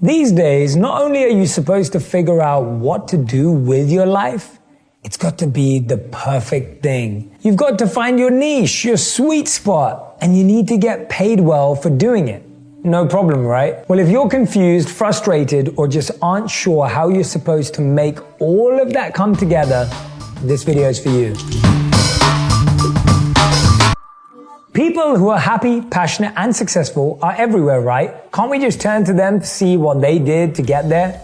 These days, not only are you supposed to figure out what to do with your life, it's got to be the perfect thing. You've got to find your niche, your sweet spot, and you need to get paid well for doing it. No problem, right? Well, if you're confused, frustrated, or just aren't sure how you're supposed to make all of that come together, this video is for you. People who are happy, passionate, and successful are everywhere, right? Can't we just turn to them to see what they did to get there?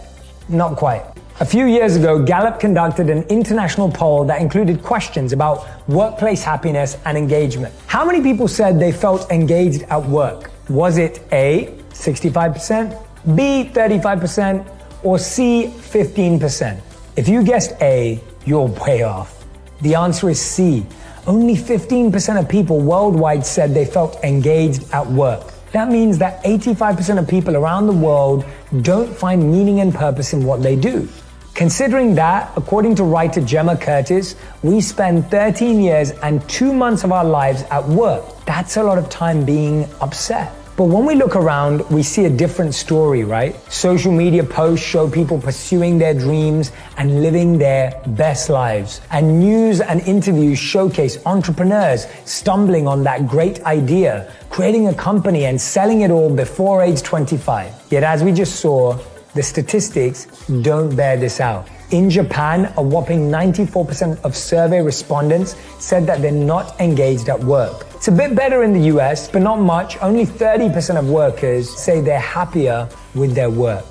Not quite. A few years ago, Gallup conducted an international poll that included questions about workplace happiness and engagement. How many people said they felt engaged at work? Was it A, 65%, B, 35%, or C, 15%? If you guessed A, you're way off. The answer is C. Only 15% of people worldwide said they felt engaged at work. That means that 85% of people around the world don't find meaning and purpose in what they do. Considering that, according to writer Gemma Curtis, we spend 13 years and 2 months of our lives at work. That's a lot of time being upset. But when we look around, we see a different story, right? Social media posts show people pursuing their dreams and living their best lives. And news and interviews showcase entrepreneurs stumbling on that great idea, creating a company and selling it all before age 25. Yet as we just saw, the statistics don't bear this out. In Japan, a whopping 94% of survey respondents said that they're not engaged at work. It's a bit better in the US, but not much. Only 30% of workers say they're happier with their work.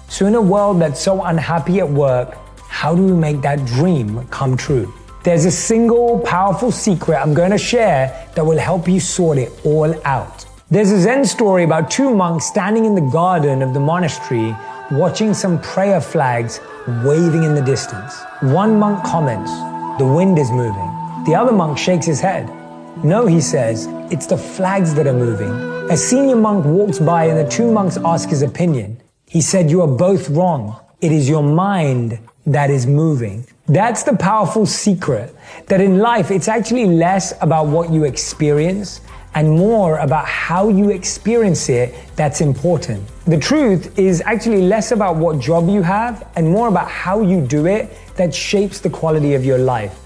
So in a world that's so unhappy at work, how do we make that dream come true? There's a single powerful secret I'm going to share that will help you sort it all out. There's a Zen story about 2 monks standing in the garden of the monastery watching some prayer flags waving in the distance. One monk comments, "The wind is moving." The other monk shakes his head. "No," he says, "it's the flags that are moving." A senior monk walks by and the 2 monks ask his opinion. He said, "You are both wrong. It is your mind that is moving." That's the powerful secret, that in life it's actually less about what you experience and more about how you experience it that's important. The truth is actually less about what job you have and more about how you do it that shapes the quality of your life.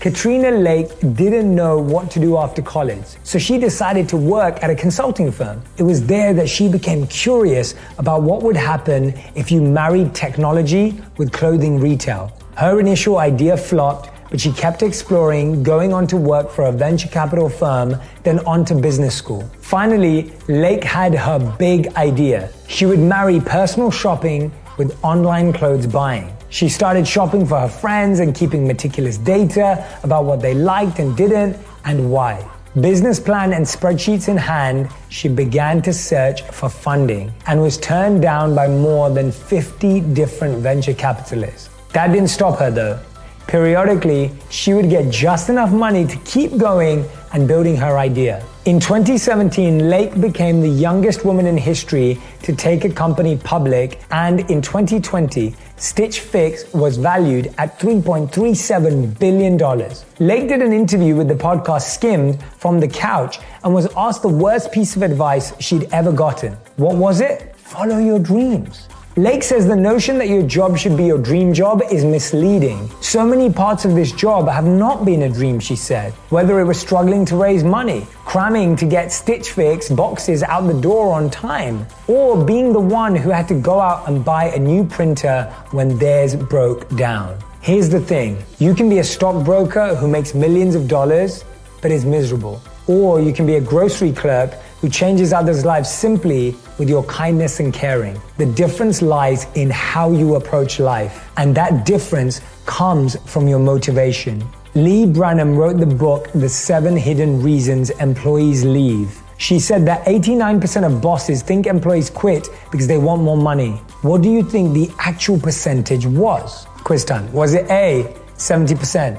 Katrina Lake didn't know what to do after college, so she decided to work at a consulting firm. It was there that she became curious about what would happen if you married technology with clothing retail. Her initial idea flopped, but she kept exploring, going on to work for a venture capital firm, then on to business school. Finally, Lake had her big idea. She would marry personal shopping with online clothes buying. She started shopping for her friends and keeping meticulous data about what they liked and didn't and why. Business plan and spreadsheets in hand, she began to search for funding and was turned down by more than 50 different venture capitalists. That didn't stop her though. Periodically, she would get just enough money to keep going and building her idea. In 2017, Lake became the youngest woman in history to take a company public, and in 2020, Stitch Fix was valued at $3.37 billion. Lake did an interview with the podcast Skimmed from the couch and was asked the worst piece of advice she'd ever gotten. What was it? Follow your dreams. Lake says the notion that your job should be your dream job is misleading. So many parts of this job have not been a dream, she said. Whether it was struggling to raise money, cramming to get Stitch Fix boxes out the door on time, or being the one who had to go out and buy a new printer when theirs broke down. Here's the thing, you can be a stockbroker who makes millions of dollars, but is miserable. Or you can be a grocery clerk who changes others' lives simply with your kindness and caring. The difference lies in how you approach life, and that difference comes from your motivation. Lee Branham wrote the book, The 7 Hidden Reasons Employees Leave. She said that 89% of bosses think employees quit because they want more money. What do you think the actual percentage was? Quiz time. Was it A, 70%,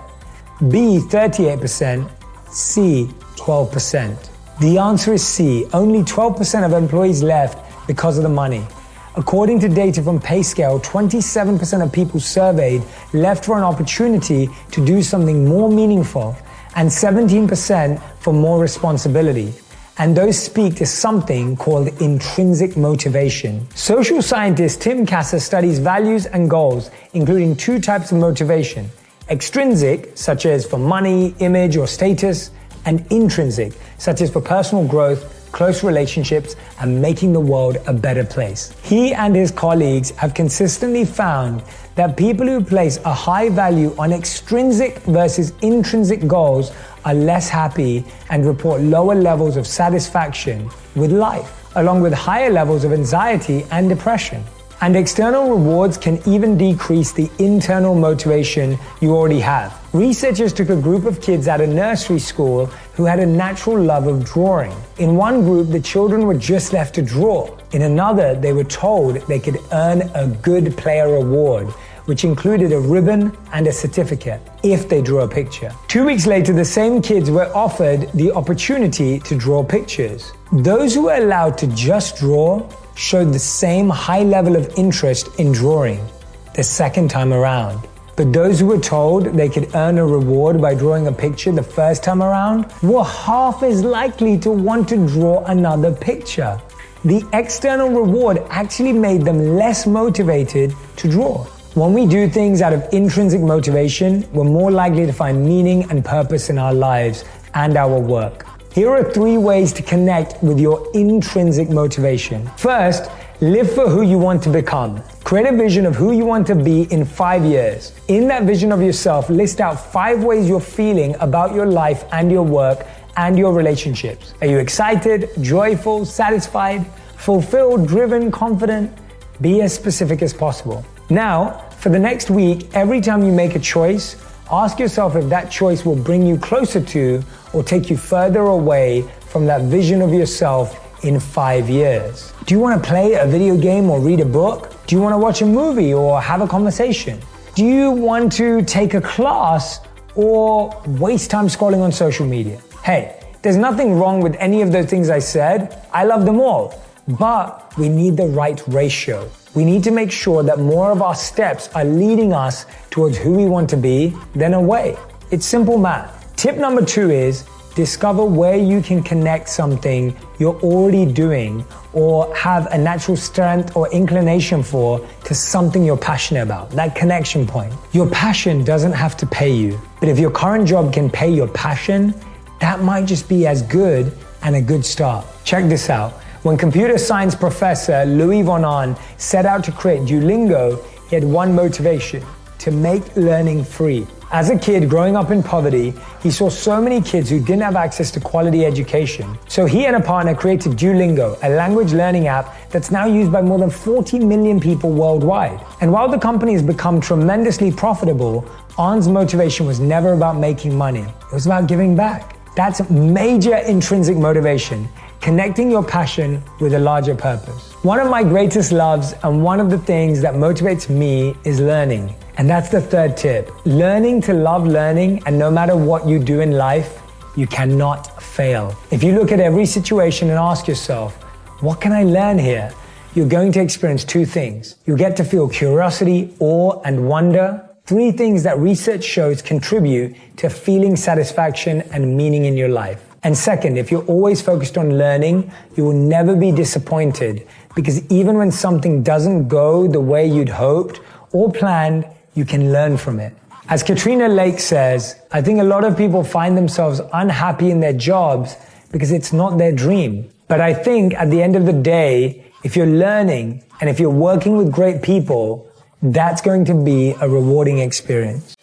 B, 38%, C, 12%? The answer is C. Only 12% of employees left because of the money. According to data from PayScale, 27% of people surveyed left for an opportunity to do something more meaningful and 17% for more responsibility. and those speak to something called intrinsic motivation. Social scientist Tim Kasser studies values and goals, including two types of motivation: extrinsic, such as for money, image, or status, and intrinsic, such as for personal growth, close relationships, and making the world a better place. He and his colleagues have consistently found that people who place a high value on extrinsic versus intrinsic goals are less happy and report lower levels of satisfaction with life, along with higher levels of anxiety and depression. And external rewards can even decrease the internal motivation you already have. Researchers took a group of kids at a nursery school who had a natural love of drawing. In one group, the children were just left to draw. In another, they were told they could earn a good player award, which included a ribbon and a certificate if they drew a picture. 2 weeks later, the same kids were offered the opportunity to draw pictures. Those who were allowed to just draw showed the same high level of interest in drawing the second time around. But those who were told they could earn a reward by drawing a picture the first time around were half as likely to want to draw another picture. The external reward actually made them less motivated to draw. When we do things out of intrinsic motivation, we're more likely to find meaning and purpose in our lives and our work. Here are 3 ways to connect with your intrinsic motivation. First, live for who you want to become. Create a vision of who you want to be in 5 years. In that vision of yourself, list out 5 ways you're feeling about your life and your work and your relationships. Are you excited, joyful, satisfied, fulfilled, driven, confident? Be as specific as possible. Now, for the next week, every time you make a choice, ask yourself if that choice will bring you closer to or take you further away from that vision of yourself in 5 years. Do you want to play a video game or read a book? Do you want to watch a movie or have a conversation? Do you want to take a class or waste time scrolling on social media? Hey, there's nothing wrong with any of those things I said. I love them all. But we need the right ratio. We need to make sure that more of our steps are leading us towards who we want to be than away. It's simple math. Tip number 2 is discover where you can connect something you're already doing or have a natural strength or inclination for to something you're passionate about, that connection point. Your passion doesn't have to pay you, but if your current job can pay your passion, that might just be as good and a good start. Check this out. When computer science professor Louis von Ahn set out to create Duolingo, he had one motivation: to make learning free. As a kid growing up in poverty, he saw so many kids who didn't have access to quality education. So he and a partner created Duolingo, a language learning app that's now used by more than 40 million people worldwide. And while the company has become tremendously profitable, Ahn's motivation was never about making money. It was about giving back. That's major intrinsic motivation, connecting your passion with a larger purpose. One of my greatest loves and one of the things that motivates me is learning. And that's the 3rd tip. Learning to love learning, and no matter what you do in life, you cannot fail. If you look at every situation and ask yourself, what can I learn here? You're going to experience 2 things. You'll get to feel curiosity, awe, and wonder. 3 things that research shows contribute to feeling satisfaction and meaning in your life. And second, if you're always focused on learning, you will never be disappointed, because even when something doesn't go the way you'd hoped or planned, you can learn from it. As Katrina Lake says, I think a lot of people find themselves unhappy in their jobs because it's not their dream. But I think at the end of the day, if you're learning and if you're working with great people, that's going to be a rewarding experience.